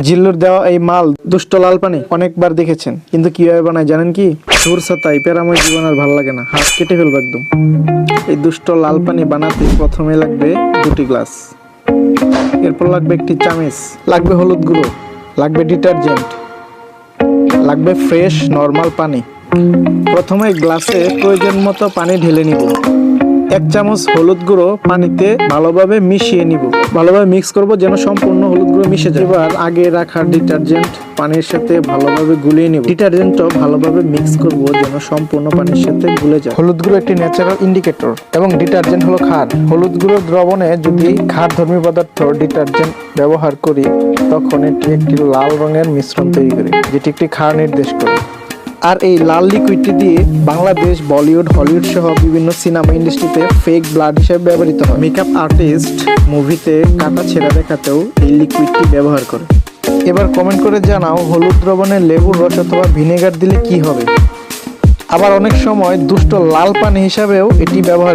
জিল্লুর দেওয়া এই মাল দুষ্ট লাল পানি অনেকবার দেখেছেন, কিন্তু কিভাবে বানায় জানেন কি? সুর সাতাই প্যারাময় জীবন আর ভালো লাগে না, হাত কেটে ফেলবো একদম। এই দুষ্ট লাল পানি বানাতে প্রথমে লাগবে 2টি গ্লাস, এরপর লাগবে 1টি চামচ, লাগবে হলুদ গুঁড়ো, লাগবে ডিটারজেন্ট, লাগবে ফ্রেশ নর্মাল পানি। প্রথমে গ্লাসে প্রয়োজন মতো পানি ঢেলে নিব। 1 চামচ হলুদ গুঁড়ো পানিতে ভালোভাবে মিশিয়ে নিব, ভালোভাবে মিক্স করব যেন সম্পূর্ণ হলুদ গুঁড়ো মিশে যায়। এবার আগে রাখা ডিটারজেন্ট পানির সাথে ভালোভাবে গুলিয়ে নিব। ডিটারজেন্টও ভালোভাবে মিক্স করব যেন সম্পূর্ণ পানির সাথে গুলে যায়। হলুদ গুঁড়ো একটি ন্যাচারাল ইন্ডিকেটর এবং ডিটারজেন্ট হলো ক্ষার। হলুদ গুঁড়ো দ্রবণে যদি ক্ষারধর্মী পদার্থ ডিটারজেন্ট ব্যবহার করি তখন এটি একটি লাল রঙের মিশ্রণ তৈরি করে, যেটি একটি ক্ষার নির্দেশ করে। আর এই লাল লিকুইডটি দিয়ে বাংলাদেশ, বলিউড, হলিউড সহ বিভিন্ন সিনেমা ইন্ডাস্ট্রিতে ফেক ব্লাড হিসেবে ব্যবহৃত হয়। মেকআপ আর্টিস্ট মুভিতে কাটা ছেঁড়া দেখাতেও এই লিকুইডটি ব্যবহার করে। এবার কমেন্ট করে জানাও, হলুদ দ্রবণে লেবুর রস অথবা ভিনেগার দিলে কি হবে? আবার অনেক সময় দুষ্ট লাল পানি হিসাবেও এটি ব্যবহার